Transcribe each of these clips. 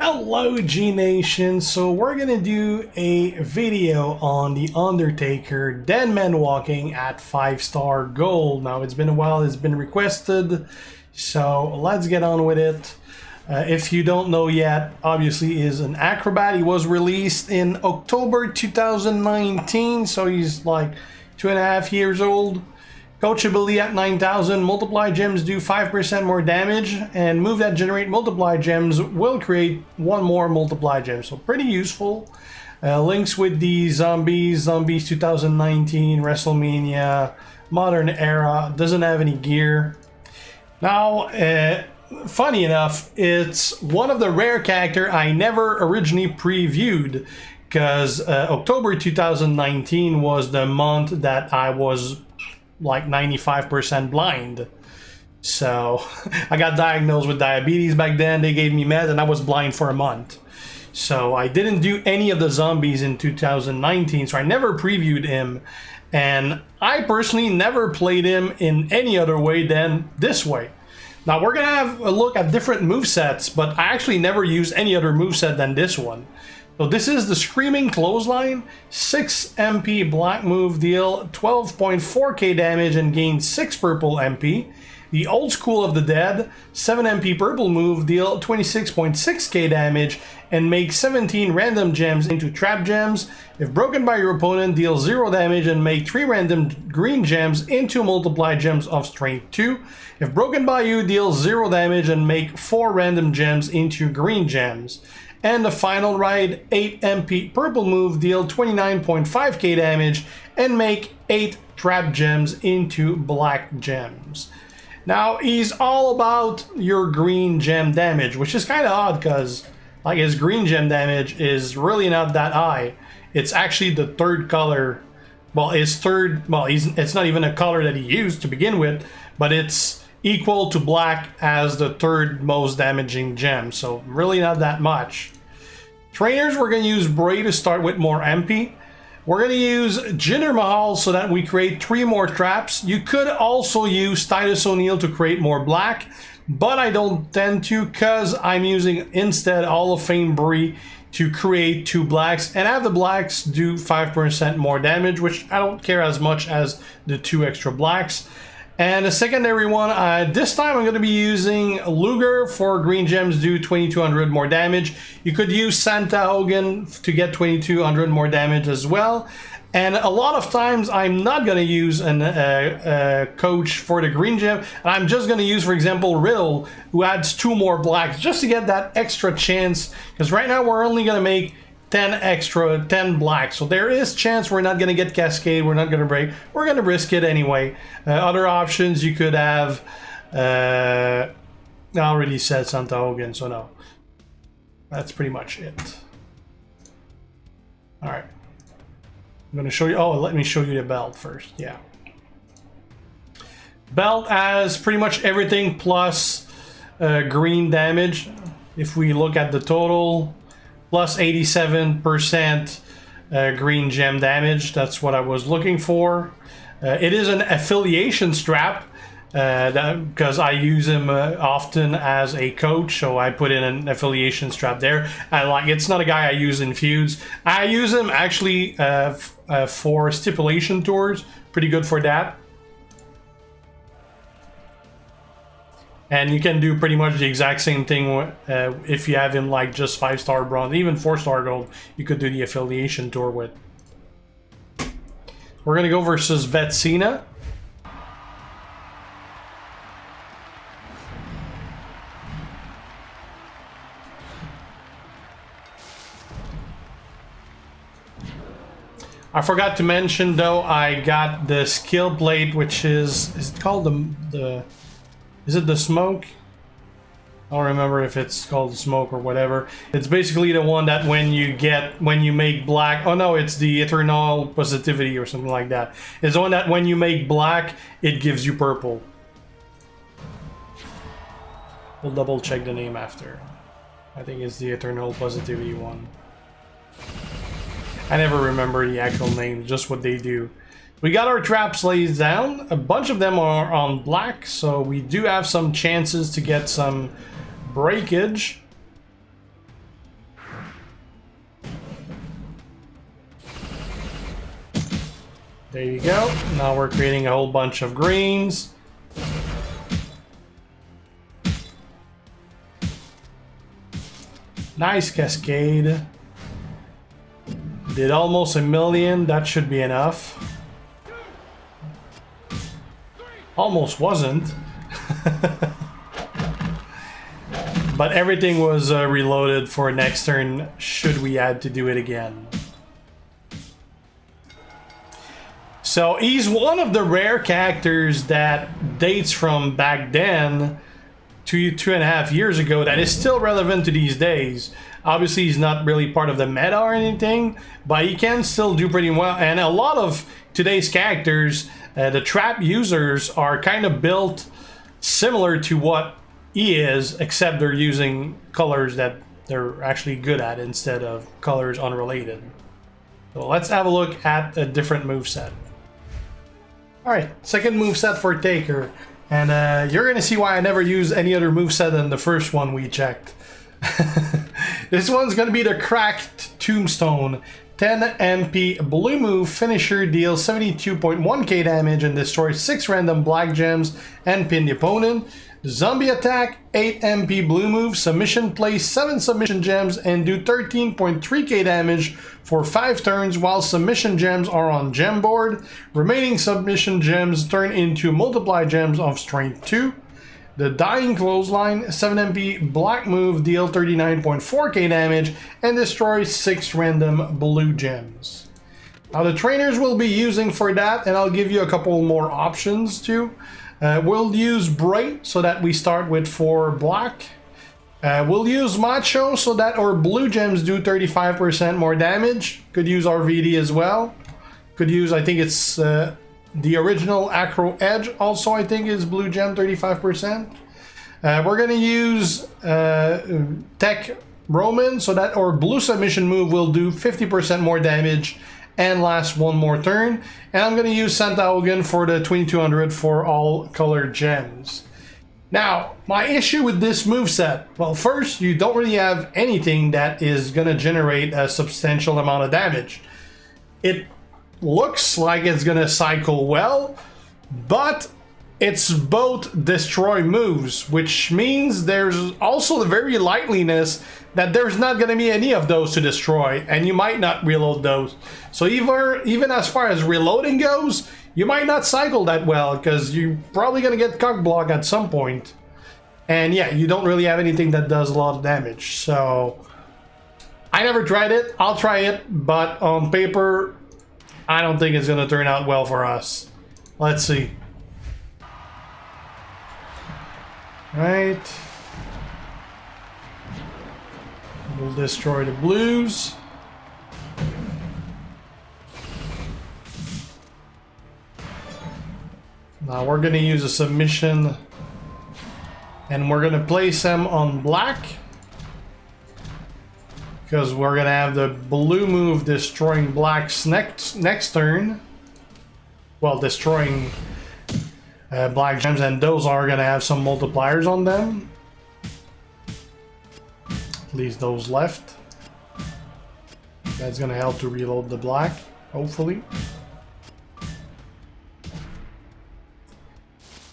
Hello G Nation, so we're gonna do a video on the Undertaker Dead Man Walking at 5-star gold. Now it's been a while, it's been requested, so let's get on with it. If you don't know yet, obviously is an acrobat. He was released in October 2019, so he's like 2.5 years old. Coachability at 9,000, multiply gems do 5% more damage, and move that generate multiply gems will create one more multiply gem, so pretty useful. Links with the zombies 2019, WrestleMania, Modern Era, doesn't have any gear. Now, funny enough, it's one of the rare character I never originally previewed, because October 2019 was the month that I was like 95% blind. So I got diagnosed with diabetes back then. They gave me meds and I was blind for a month. So I didn't do any of the zombies in 2019, so I never previewed him. And I personally never played him in any other way than this way. Now we're gonna have a look at different movesets, but I actually never used any other moveset than this one. So this is the Screaming Clothesline, 6 MP black move, deal 12.4k damage and gain 6 purple MP. The Old School of the Dead, 7 MP purple move, deal 26.6k damage and make 17 random gems into trap gems. If broken by your opponent, deal 0 damage and make 3 random green gems into multiply gems of strength 2. If broken by you, deal 0 damage and make 4 random gems into green gems. And the final ride, 8 MP purple move, deal 29.5k damage and make 8 trap gems into black gems. Now he's all about your green gem damage, which is kind of odd because like his green gem damage is really not that high. It's actually the third color. Well, it's not even a color that he used to begin with, but it's equal to black as the third most damaging gem, so really not that much. Trainers, we're going to use Bray to start with more MP. We're going to use Jinder Mahal so that we create 3 more traps. You could also use Titus O'Neil to create more black, but I don't tend to because I'm using instead Hall of Fame Bray to create 2 blacks and have the blacks do 5% more damage, which I don't care as much as the 2 extra blacks. And the secondary one, this time I'm going to be using Luger for green gems do 2200 more damage. You could use Santa Hogan to get 2200 more damage as well. And a lot of times I'm not going to use a coach for the green gem. And I'm just going to use, for example, Riddle, who adds 2 more blacks just to get that extra chance. Because right now we're only going to make 10 black, so there is chance we're not going to get Cascade, we're not going to break, we're going to risk it anyway. Other options you could have, I already said Santa Hogan, so no, that's pretty much it. All right, I'm going to show you, let me show you the belt first. Yeah, belt has pretty much everything plus green damage. If we look at the total, plus 87% green gem damage. That's what I was looking for. It is an affiliation strap because I use him often as a coach, so I put in an affiliation strap there. It's not a guy I use in feuds. I use him actually for stipulation tours. Pretty good for that. And you can do pretty much the exact same thing if you have him like just 5-star bronze, even 4-star gold. You could do the affiliation tour with. We're gonna go versus Vetsina. I forgot to mention though, I got the skill plate, which is it called the is it the smoke? I don't remember if it's called the smoke or whatever. It's basically the one that when you make black, oh no, it's the eternal positivity or something like that. It's the one that when you make black, it gives you purple. We'll double check the name after. I think it's the eternal positivity one. I never remember the actual name, just what they do. We got our traps laid down. A bunch of them are on black, so we do have some chances to get some breakage. There you go. Now we're creating a whole bunch of greens. Nice cascade. Did almost 1 million. That should be enough. Almost wasn't. But everything was reloaded for next turn should we had to do it again. So he's one of the rare characters that dates from back then, 2.5 years ago, that is still relevant to these days. Obviously he's not really part of the meta or anything, but he can still do pretty well. And a lot of today's characters, the trap users, are kind of built similar to what he is, except they're using colors that they're actually good at instead of colors unrelated. So let's have a look at a different moveset. Alright, second moveset for Taker. And you're going to see why I never use any other moveset than the first one we checked. This one's going to be the Cracked Tombstone. 10 MP blue move, finisher, deals 72.1k damage and destroys 6 random black gems and pin the opponent. Zombie attack, 8 MP blue move, submission, place 7 submission gems and do 13.3k damage for 5 turns while submission gems are on gem board. Remaining submission gems turn into multiply gems of strength 2. The Dying Clothesline, 7 MP black move, deal 39.4k damage and destroys 6 random blue gems. Now the trainers we'll be using for that, and I'll give you a couple more options too. We'll use Bright so that we start with 4 black. We'll use Macho so that our blue gems do 35% more damage. Could use RVD as well. Could use, I think it's the original Acro Edge also, I think, is blue gem 35%. We're going to use Tech Roman so that our blue submission move will do 50% more damage and last 1 more turn. And I'm going to use Santa Hogan for the 2200 for all colored gems. Now, my issue with this moveset, well, first, you don't really have anything that is going to generate a substantial amount of damage. It looks like it's going to cycle well, but it's both destroy moves, which means there's also the very likeliness that there's not going to be any of those to destroy, and you might not reload those. So even as far as reloading goes, you might not cycle that well, because you're probably going to get cock block at some point. And yeah, you don't really have anything that does a lot of damage. So I never tried it. I'll try it, but on paper, I don't think it's going to turn out well for us. Let's see. Right. We'll destroy the blues. Now we're going to use a submission and we're going to place them on black because we're going to have the blue move destroying black's next turn. Well, destroying black gems, and those are going to have some multipliers on them. At least those left. That's going to help to reload the black, hopefully.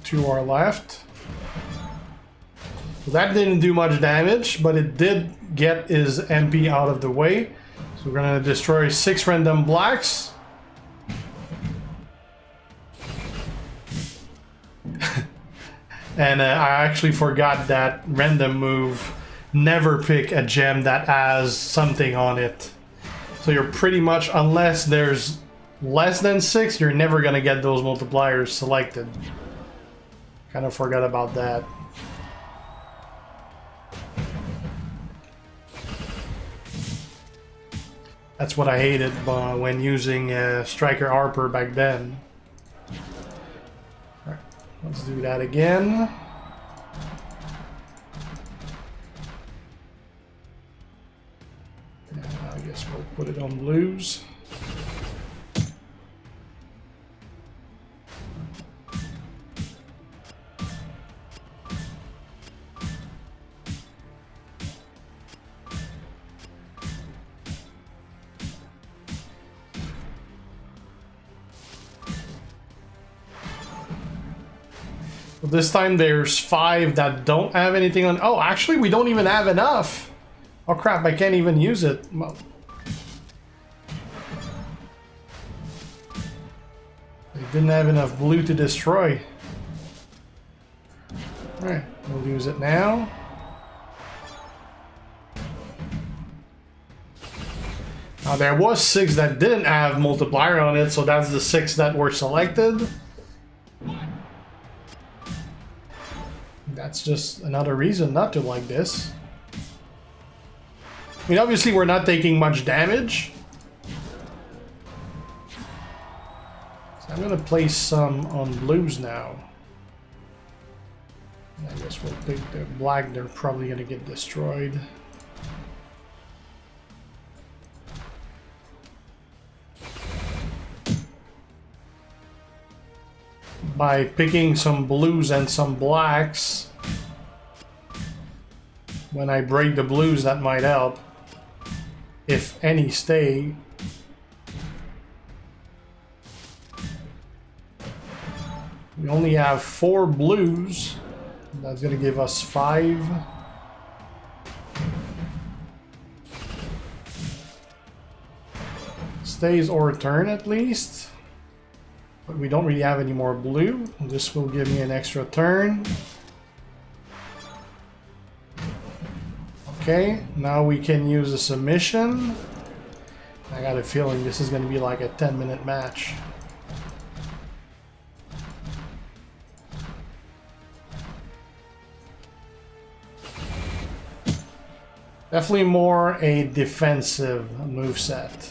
2 are left. So that didn't do much damage, but it did get his MP out of the way. So we're going to destroy 6 random blacks. And I actually forgot that random move never pick a gem that has something on it. So you're pretty much, unless there's less than 6, you're never going to get those multipliers selected. Kind of forgot about that. That's what I hated when using Striker Harper back then. Alright, let's do that again. I guess we'll put it on blues. So this time there's 5 that don't have anything on. Oh, actually we don't even have enough. Oh crap, I can't even use it. Well, I didn't have enough blue to destroy. Alright, we'll use it now. Now there was 6 that didn't have multiplier on it, so that's the 6 that were selected. That's just another reason not to like this. I mean, obviously we're not taking much damage. So I'm gonna place some on blues now. I guess we'll pick the black, they're probably gonna get destroyed. By picking some blues and some blacks, when I break the blues, that might help. If any stay. We only have 4 blues. That's gonna give us 5. Stays or turn at least. But we don't really have any more blue. This will give me an extra turn. Okay, now we can use a submission. I got a feeling this is going to be like a 10-minute match. Definitely more a defensive moveset.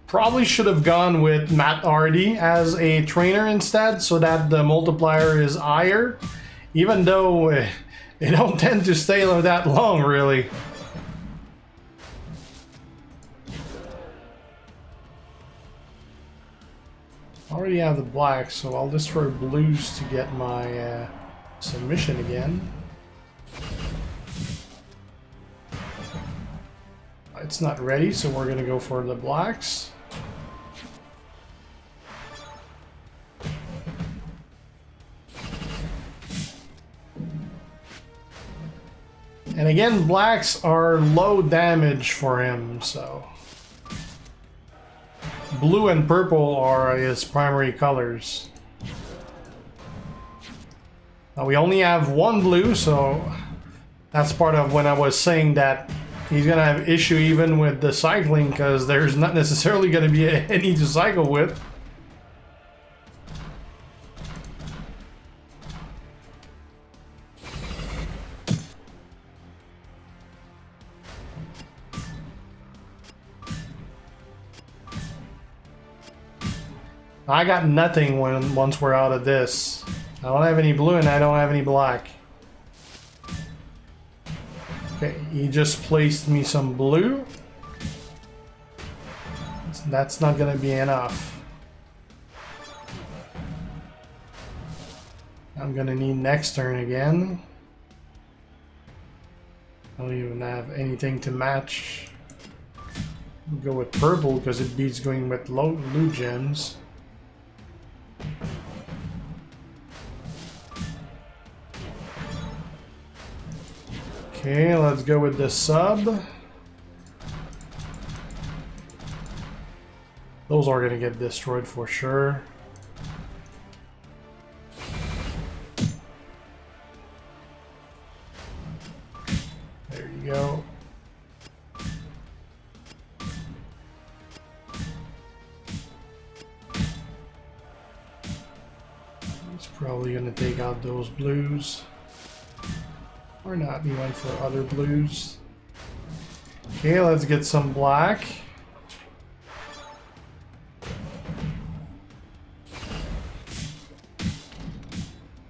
Probably should have gone with Matt Hardy as a trainer instead, so that the multiplier is higher, even though they don't tend to stay that long, really. I already have the black, so I'll destroy blues to get my submission again. It's not ready, so we're gonna go for the blacks. And again, blacks are low damage for him, so... Blue and purple are his primary colors. Now we only have 1 blue, so... That's part of when I was saying that he's gonna have issue even with the cycling, because there's not necessarily gonna be any to cycle with. I got nothing once we're out of this. I don't have any blue and I don't have any black. Okay, he just placed me some blue. That's not gonna be enough. I'm gonna need next turn again. I don't even have anything to match. I'll go with purple because it beats going with blue gems. Okay, let's go with the sub. Those are gonna get destroyed for sure. There you go. He's probably gonna take out those blues. Or not, he went for other blues. Okay, let's get some black.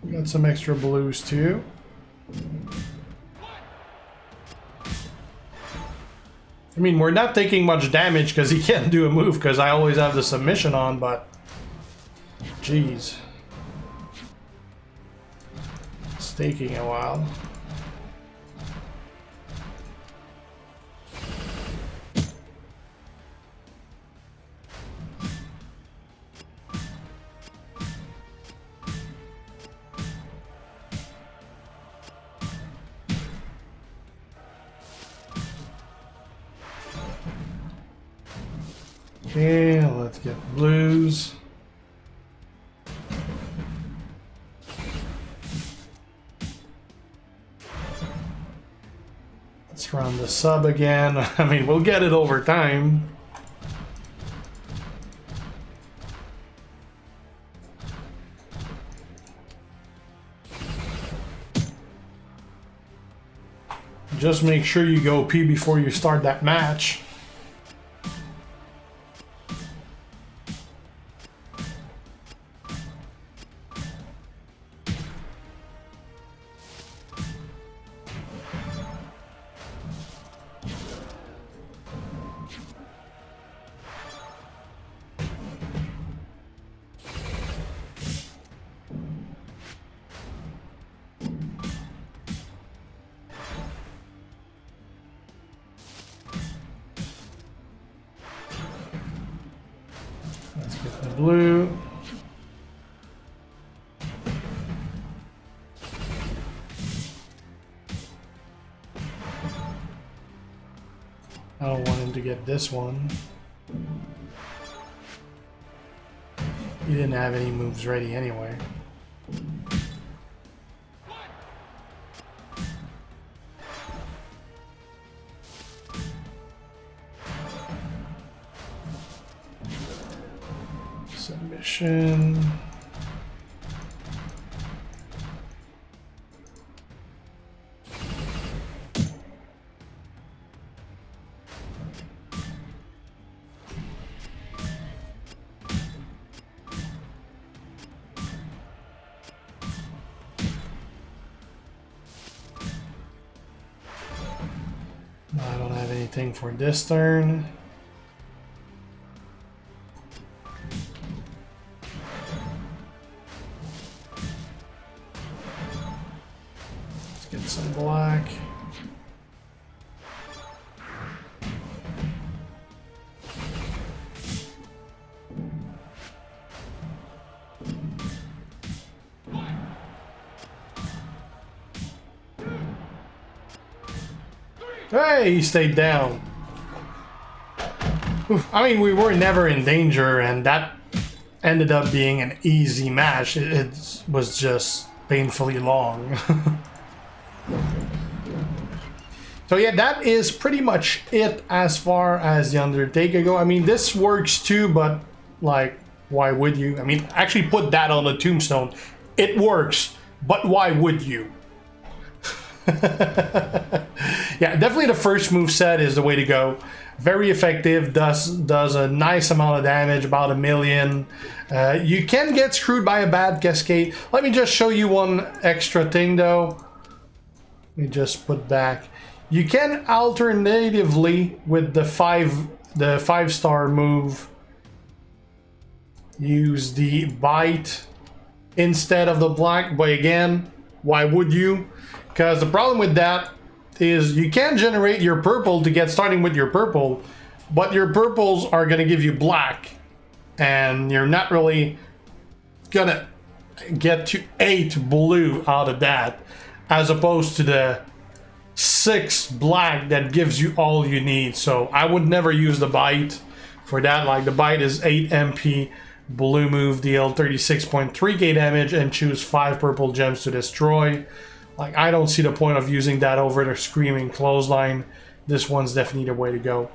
We got some extra blues too. I mean, we're not taking much damage because he can't do a move because I always have the submission on, but... Jeez. It's taking a while. Okay, let's get blues. Let's run the sub again. I mean, we'll get it over time. Just make sure you go P before you start that match. Let's get the blue. I don't want him to get this one. He didn't have any moves ready anyway. Submission. I don't have anything for this turn. Let's get some black. Hey, he stayed down. I mean, we were never in danger, and that ended up being an easy match. It was just painfully long. So yeah, that is pretty much it as far as the Undertaker go. I mean, this works too, but like, why would you? I mean, actually put that on the tombstone. It works, but why would you? Yeah, definitely the first move set is the way to go. Very effective, does a nice amount of damage, about 1 million. You can get screwed by a bad cascade. Let me just show you one extra thing though. Let me just put back. You can alternatively with the 5-star move use the bite instead of the black, but again, why would you? Because the problem with that is you can generate your purple to get starting with your purple, but your purples are going to give you black, and you're not really going to get to 8 blue out of that, as opposed to the 6 black that gives you all you need. So I would never use the bite for that. Like, the bite is 8 MP, blue move, deal 36.3k damage, and choose 5 purple gems to destroy. Like, I don't see the point of using that over the screaming clothesline. This one's definitely the way to go.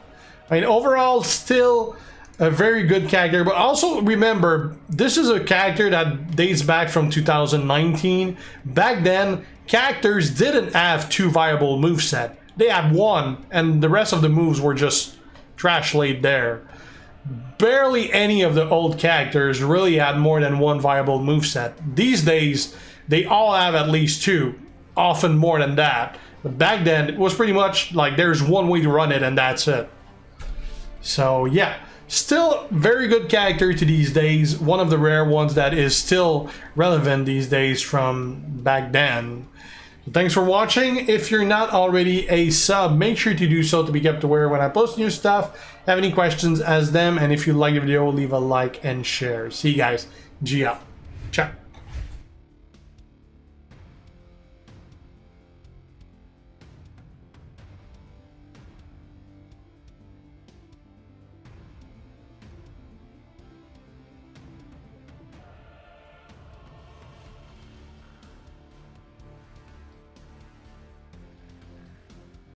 I mean, overall, still a very good character, but also remember, this is a character that dates back from 2019. Back then, characters didn't have 2 viable moveset. They had 1, and the rest of the moves were just trash laid there. Barely any of the old characters really had more than 1 viable moveset. These days, they all have at least 2. Often more than that, but back then it was pretty much like there's 1 way to run it and that's it. So yeah, still very good character to these days, one of the rare ones that is still relevant these days from back then. So thanks for watching. If you're not already a sub, make sure to do so to be kept aware when I post new stuff. Have any questions, ask them, and if you like the video, leave a like and share. See you guys. G out. Ciao.